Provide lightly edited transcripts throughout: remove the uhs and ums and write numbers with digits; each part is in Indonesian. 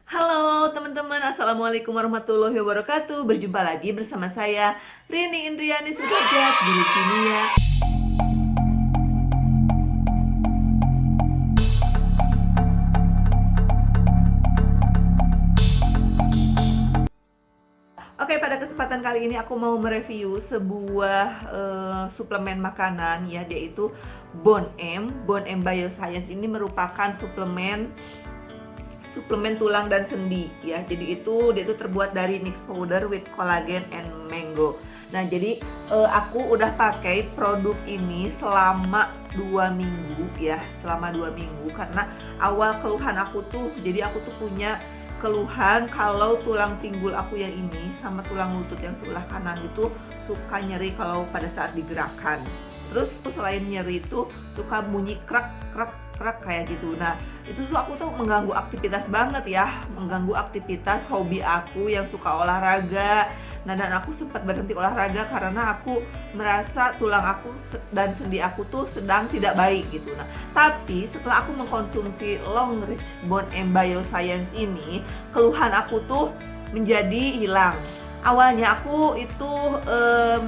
Halo teman-teman, Assalamualaikum warahmatullahi wabarakatuh. Berjumpa lagi bersama saya Rini Indriani Sudrajat, guru kimia. Oke, pada kesempatan kali ini aku mau mereview sebuah suplemen makanan ya, yaitu Bon-M. Bon-M Bioscience ini merupakan suplemen tulang dan sendi ya. Jadi dia itu terbuat dari mix powder with collagen and mango. Nah, jadi aku udah pakai produk ini selama 2 minggu ya, selama 2 minggu karena awal keluhan aku tuh, jadi aku tuh punya keluhan kalau tulang pinggul aku yang ini sama tulang lutut yang sebelah kanan itu suka nyeri kalau pada saat digerakkan. Terus selain nyeri itu suka bunyi krak krak krak kayak gitu. Nah, itu tuh aku tuh mengganggu aktivitas banget ya, mengganggu aktivitas hobi aku yang suka olahraga. Nah, dan aku sempat berhenti olahraga karena aku merasa tulang aku dan sendi aku tuh sedang tidak baik gitu. Nah, tapi setelah aku mengkonsumsi Longreach Bon-M Bioscience ini, keluhan aku tuh menjadi hilang. Awalnya aku itu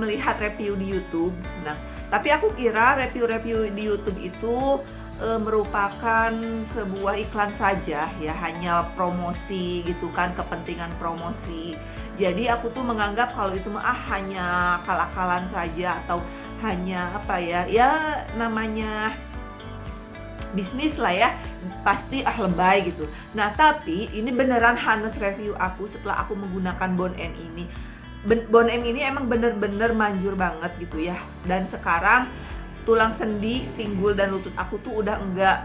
melihat review di YouTube. Nah, tapi aku kira review-review di YouTube itu merupakan sebuah iklan saja ya, hanya promosi gitu kan, kepentingan promosi. Jadi aku tuh menganggap kalau itu hanya akal-akalan saja atau hanya apa ya, ya namanya bisnis lah ya, pasti lebay gitu. Nah, tapi ini beneran honest review aku setelah aku menggunakan Bon-M ini. Bon-M ini emang bener-bener manjur banget gitu ya. Dan sekarang tulang sendi, pinggul dan lutut aku tuh udah enggak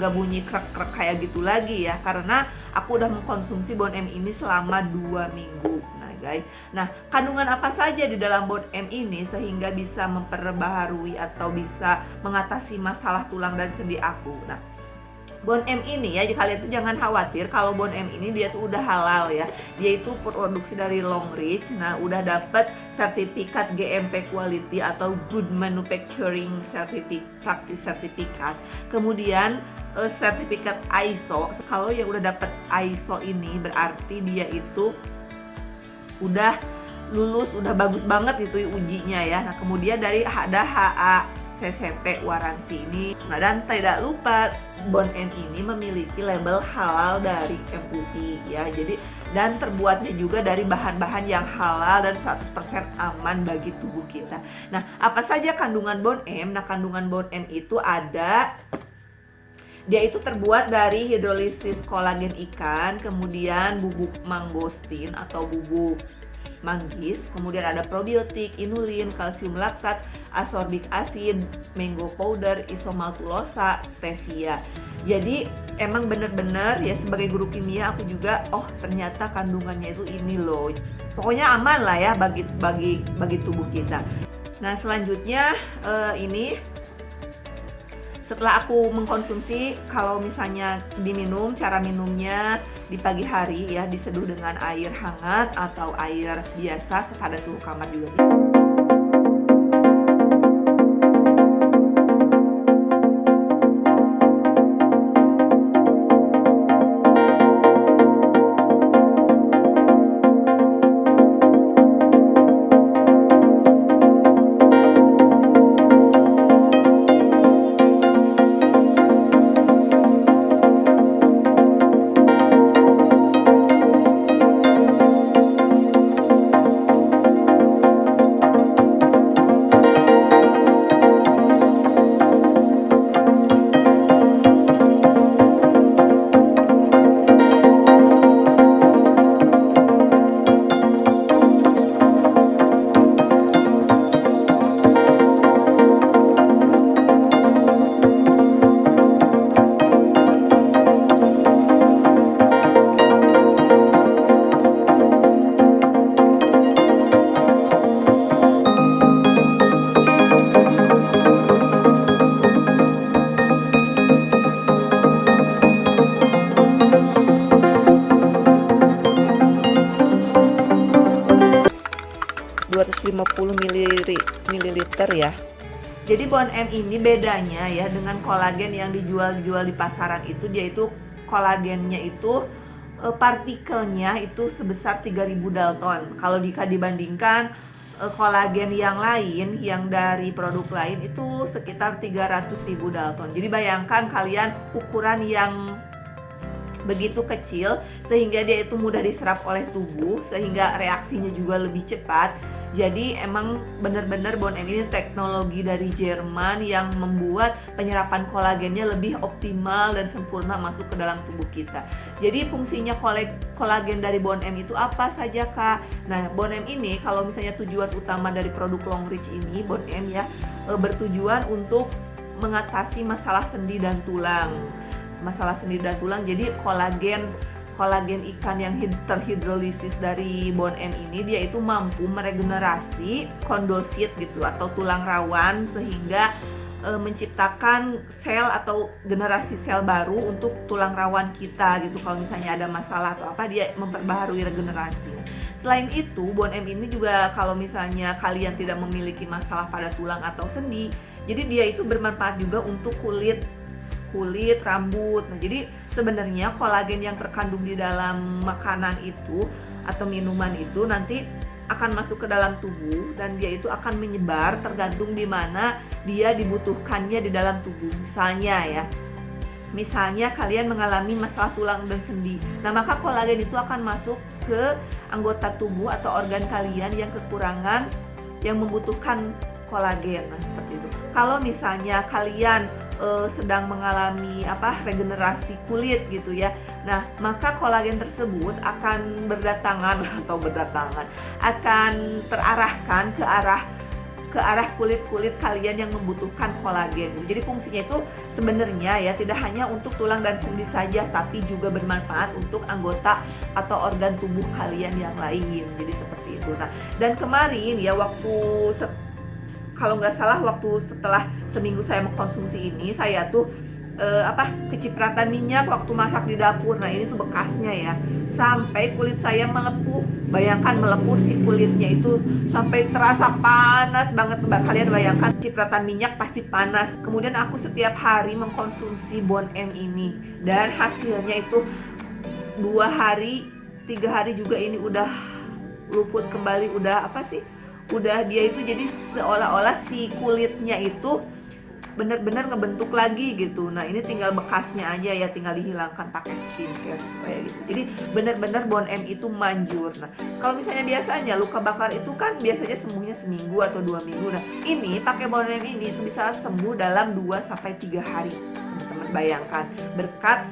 bunyi krek-krek kayak gitu lagi ya, karena aku udah mengkonsumsi Bon-M ini selama 2 minggu. Nah guys, nah kandungan apa saja di dalam Bon-M ini sehingga bisa memperbaharui atau bisa mengatasi masalah tulang dan sendi aku. Nah, Bon-M ini ya, kalian tuh jangan khawatir kalau Bon-M ini dia tuh udah halal ya. Dia itu produksi dari Longreach. Nah, udah dapet sertifikat GMP quality atau Good Manufacturing Practice Certificate. Kemudian sertifikat ISO. Kalau yang udah dapet ISO ini berarti dia itu udah lulus, udah bagus banget itu ujinya ya. Nah, kemudian ada HACCP waransi ini. Nah, dan tidak lupa Bon-M ini memiliki label halal dari MUI ya. Jadi dan terbuatnya juga dari bahan-bahan yang halal dan 100% aman bagi tubuh kita. Nah, apa saja kandungan Bon-M? Nah, kandungan Bon-M itu dia itu terbuat dari hidrolisis kolagen ikan, kemudian bubuk mangostin atau bubuk manggis, kemudian ada probiotik, inulin, kalsium laktat, ascorbic acid, mango powder, isomaltulosa, stevia. Jadi emang bener-bener ya, sebagai guru kimia aku juga ternyata kandungannya itu ini loh. Pokoknya aman lah ya bagi tubuh kita. Nah, selanjutnya ini setelah aku mengkonsumsi, kalau misalnya diminum, cara minumnya di pagi hari ya, diseduh dengan air hangat atau air biasa pada suhu kamar juga. 250 ml ya. Jadi Bon-M ini bedanya ya dengan kolagen yang dijual di pasaran itu, dia itu kolagennya itu partikelnya itu sebesar 3000 Dalton. Kalau dibandingkan kolagen yang lain, yang dari produk lain itu sekitar 300.000 Dalton. Jadi bayangkan kalian ukuran yang begitu kecil sehingga dia itu mudah diserap oleh tubuh, sehingga reaksinya juga lebih cepat. Jadi emang benar-benar Bon M ini teknologi dari Jerman yang membuat penyerapan kolagennya lebih optimal dan sempurna masuk ke dalam tubuh kita. Jadi fungsinya kolagen dari Bon M itu apa saja, Kak? Nah, Bon M ini kalau misalnya tujuan utama dari produk Longreach ini, Bon M ya, bertujuan untuk mengatasi masalah sendi dan tulang. Jadi kolagen ikan yang terhidrolisis dari Bon M ini dia itu mampu meregenerasi kondosit gitu atau tulang rawan, sehingga menciptakan sel atau generasi sel baru untuk tulang rawan kita gitu. Kalau misalnya ada masalah atau apa, dia memperbaharui regenerasi. Selain itu, Bon M ini juga kalau misalnya kalian tidak memiliki masalah pada tulang atau sendi, jadi dia itu bermanfaat juga untuk kulit, rambut. Nah, jadi sebenarnya kolagen yang terkandung di dalam makanan itu atau minuman itu nanti akan masuk ke dalam tubuh dan dia itu akan menyebar tergantung di mana dia dibutuhkannya di dalam tubuh. Misalnya kalian mengalami masalah tulang dan sendi. Nah, maka kolagen itu akan masuk ke anggota tubuh atau organ kalian yang kekurangan, yang membutuhkan kolagen. Nah, seperti itu. Kalau misalnya kalian sedang mengalami regenerasi kulit gitu ya. Nah, maka kolagen tersebut akan akan terarahkan ke arah kulit kalian yang membutuhkan kolagen. Jadi fungsinya itu sebenarnya ya tidak hanya untuk tulang dan sendi saja, tapi juga bermanfaat untuk anggota atau organ tubuh kalian yang lain. Jadi seperti itu. Nah, dan kemarin ya kalau nggak salah waktu setelah seminggu saya mengkonsumsi ini, saya tuh kecipratan minyak waktu masak di dapur. Nah, ini tuh bekasnya ya, sampai kulit saya melepuh. Bayangkan melepuh, si kulitnya itu sampai terasa panas banget. Kalian bayangkan cipratan minyak pasti panas. Kemudian aku setiap hari mengkonsumsi Bon M ini dan hasilnya itu 2 hari 3 hari juga ini udah luput kembali, udah dia itu jadi seolah-olah si kulitnya itu benar-benar ngebentuk lagi gitu. Nah, ini tinggal bekasnya aja ya, tinggal dihilangkan pakai skincare kayak gitu. Jadi benar-benar Bon M itu manjur. Nah, kalau misalnya biasanya luka bakar itu kan biasanya sembuhnya seminggu atau 2 minggu. Nah, ini pakai Bon M ini itu bisa sembuh dalam 2 sampai 3 hari. Teman-teman bayangkan berkat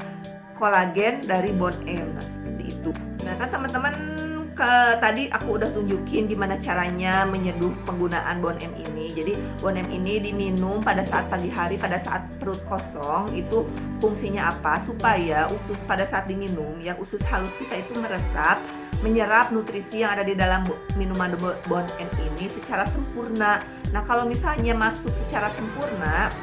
kolagen dari Bon M. Nah, seperti itu. Nah, kan teman-teman tadi aku udah tunjukin gimana caranya menyeduh penggunaan Bon M ini. Jadi Bon M ini diminum pada saat pagi hari, pada saat perut kosong. Itu fungsinya apa? Supaya usus pada saat diminum, yang usus halus kita itu menyerap nutrisi yang ada di dalam minuman Bon M ini secara sempurna. Nah, kalau misalnya masuk secara sempurna,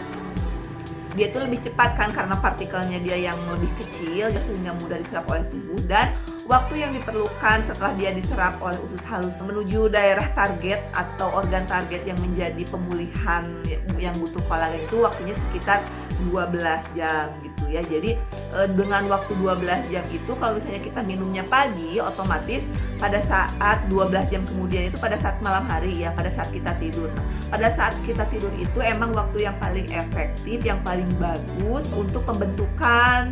dia itu lebih cepat kan, karena partikelnya dia yang lebih kecil sehingga mudah diserap oleh tubuh, dan waktu yang diperlukan setelah dia diserap oleh usus halus menuju daerah target atau organ target yang menjadi pemulihan yang butuh kolagen itu waktunya sekitar 12 jam gitu ya. Jadi dengan waktu 12 jam itu kalau misalnya kita minumnya pagi, otomatis pada saat 12 jam kemudian itu pada saat malam hari ya, pada saat kita tidur. Nah, pada saat kita tidur itu emang waktu yang paling efektif, yang paling bagus untuk pembentukan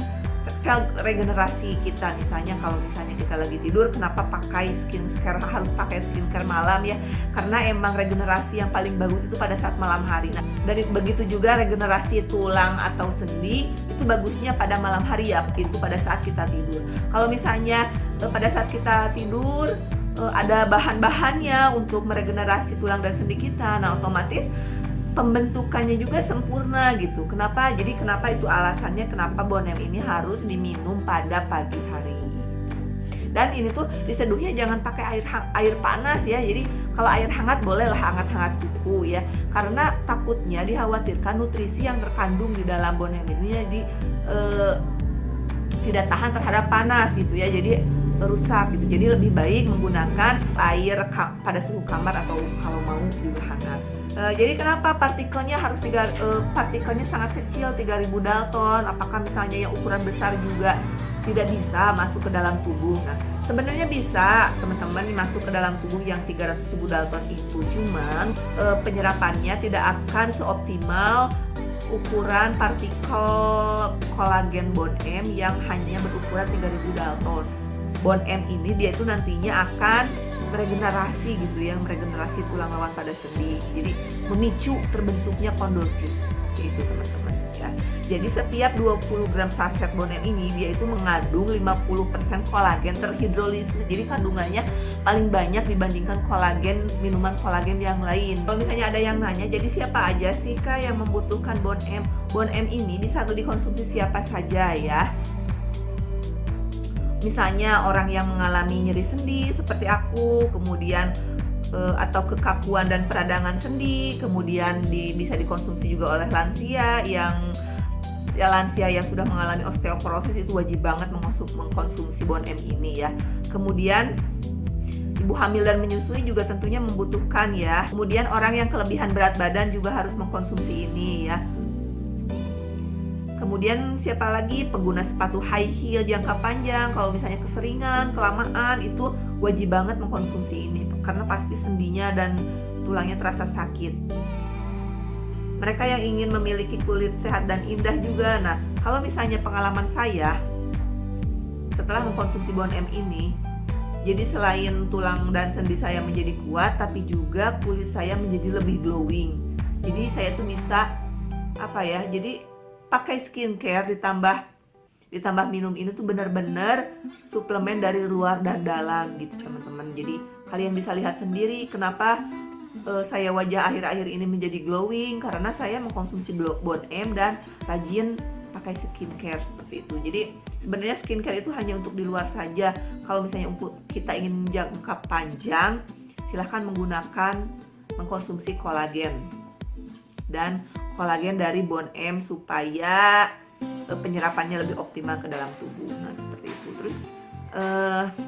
sel regenerasi kita. Misalnya kalau misalnya kita lagi tidur, kenapa harus pakai skincare malam ya? Karena emang regenerasi yang paling bagus itu pada saat malam hari. Nah, dari begitu juga regenerasi tulang atau sendi itu bagusnya pada malam hari ya, itu pada saat kita tidur. Kalau misalnya pada saat kita tidur ada bahan-bahannya untuk meregenerasi tulang dan sendi kita, nah otomatis pembentukannya juga sempurna gitu. Kenapa itu alasannya kenapa Bon M ini harus diminum pada pagi hari. Dan ini tuh diseduhnya jangan pakai air panas ya. Jadi kalau air hangat bolehlah hangat-hangat kuku ya. Karena takutnya dikhawatirkan nutrisi yang terkandung di dalam Bon M ini jadi tidak tahan terhadap panas gitu ya. Jadi rusak gitu. Jadi lebih baik menggunakan air pada suhu kamar atau kalau mau juga hangat. Jadi kenapa partikelnya partikelnya sangat kecil, 3000 Dalton? Apakah misalnya yang ukuran besar juga tidak bisa masuk ke dalam tubuh. Nah, sebenarnya bisa teman-teman masuk ke dalam tubuh yang 300.000 Dalton itu, cuman penyerapannya tidak akan seoptimal ukuran partikel kolagen bond M yang hanya berukuran 3000 Dalton. Bond M ini dia itu nantinya akan meregenerasi gitu ya, meregenerasi tulang rawan pada sendi. Jadi memicu terbentuknya kondrosit. Itu teman-teman ya. Jadi setiap 20 gram saset bond M ini dia itu mengandung 50% kolagen terhidrolisis. Jadi kandungannya paling banyak dibandingkan kolagen, minuman kolagen yang lain. Kalau misalnya ada yang nanya, jadi siapa aja sih Kak yang membutuhkan bond M? Bond M ini bisa dikonsumsi siapa saja ya. Misalnya orang yang mengalami nyeri sendi seperti aku, kemudian atau kekakuan dan peradangan sendi, kemudian bisa dikonsumsi juga oleh lansia yang sudah mengalami osteoporosis, itu wajib banget mengkonsumsi bond M ini ya. Kemudian ibu hamil dan menyusui juga tentunya membutuhkan ya. Kemudian orang yang kelebihan berat badan juga harus mengkonsumsi ini ya. Kemudian siapa lagi? Pengguna sepatu high heel jangka panjang, kalau misalnya keseringan, kelamaan, itu wajib banget mengkonsumsi ini karena pasti sendinya dan tulangnya terasa sakit. Mereka yang ingin memiliki kulit sehat dan indah juga. Nah, kalau misalnya pengalaman saya setelah mengkonsumsi bond M ini, jadi selain tulang dan sendi saya menjadi kuat, tapi juga kulit saya menjadi lebih glowing. Jadi saya tuh bisa jadi pakai skincare ditambah minum ini tuh benar-benar suplemen dari luar dan dalam gitu teman-teman. Jadi kalian bisa lihat sendiri kenapa saya wajah akhir-akhir ini menjadi glowing, karena saya mengkonsumsi bond M dan rajin pakai skincare seperti itu. Jadi sebenarnya skincare itu hanya untuk di luar saja. Kalau misalnya kita ingin jangka panjang, silahkan mengkonsumsi kolagen dan kolagen dari bond M supaya penyerapannya lebih optimal ke dalam tubuh. Nah, seperti itu. Terus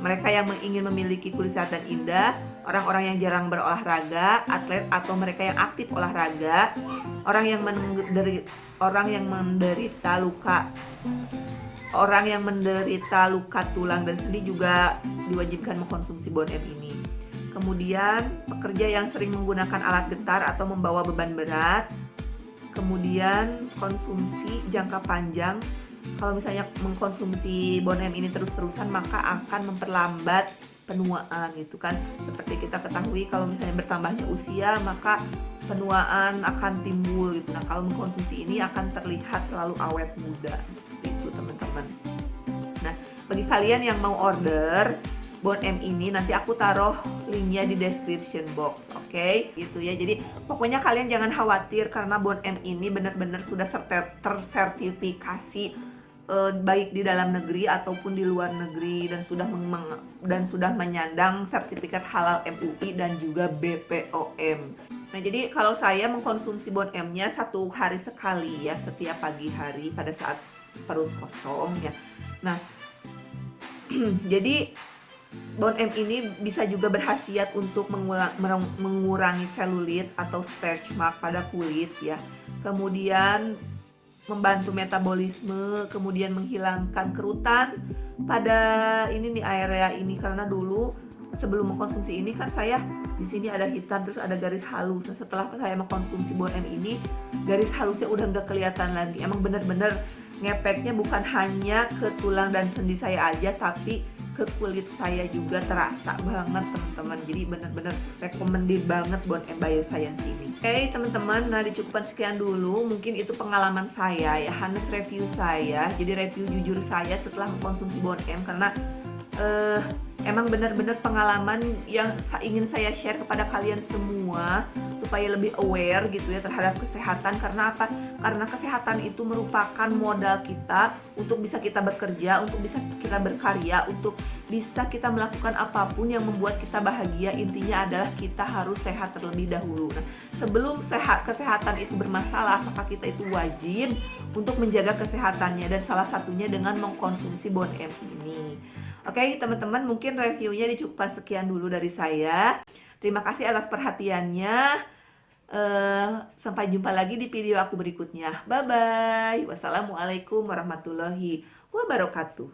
mereka yang ingin memiliki kulit sehat dan indah, orang-orang yang jarang berolahraga, atlet atau mereka yang aktif olahraga, orang yang menderita luka tulang dan sendi juga diwajibkan mengkonsumsi bond M ini. Kemudian pekerja yang sering menggunakan alat getar atau membawa beban berat. Kemudian konsumsi jangka panjang, kalau misalnya mengkonsumsi bond M ini terus-terusan maka akan memperlambat penuaan gitu kan. Seperti kita ketahui kalau misalnya bertambahnya usia maka penuaan akan timbul gitu. Nah, kalau mengkonsumsi ini akan terlihat selalu awet muda seperti itu teman-teman. Nah, bagi kalian yang mau order bond M ini, nanti aku taruh linknya di description box, oke? Gitu ya. Jadi pokoknya kalian jangan khawatir karena bond M ini benar-benar sudah tersertifikasi baik di dalam negeri ataupun di luar negeri dan sudah menyandang sertifikat halal MUI dan juga BPOM. Nah, jadi kalau saya mengkonsumsi bond M-nya 1 hari sekali ya, setiap pagi hari pada saat perut kosong ya. Nah, jadi bond M ini bisa juga berkhasiat untuk mengurangi selulit atau stretch mark pada kulit ya. Kemudian membantu metabolisme, kemudian menghilangkan kerutan pada area ini, karena dulu sebelum mengkonsumsi ini kan saya di sini ada hitam terus ada garis halus. Nah, setelah saya mengkonsumsi bond M ini, garis halusnya udah nggak kelihatan lagi. Emang benar-benar ngepeknya bukan hanya ke tulang dan sendi saya aja, tapi ke kulit saya juga terasa banget teman-teman. Jadi benar-benar recommended banget bond M Bioscience ini. Oke teman-teman, nah dicukupkan sekian dulu. Mungkin itu pengalaman saya ya, honest review saya. Jadi review jujur saya setelah mengkonsumsi bond M, karena emang benar-benar pengalaman yang ingin saya share kepada kalian semua supaya lebih aware gitu ya terhadap kesehatan. Karena apa? Karena kesehatan itu merupakan modal kita untuk bisa kita bekerja, untuk bisa kita berkarya, untuk bisa kita melakukan apapun yang membuat kita bahagia. Intinya adalah kita harus sehat terlebih dahulu. Nah, sebelum kesehatan itu bermasalah, maka kita itu wajib untuk menjaga kesehatannya, dan salah satunya dengan mengkonsumsi bond M ini. Oke teman-teman, mungkin reviewnya dicukupkan sekian dulu dari saya. Terima kasih atas perhatiannya. Sampai jumpa lagi di video aku berikutnya. Bye bye. Wassalamualaikum warahmatullahi wabarakatuh.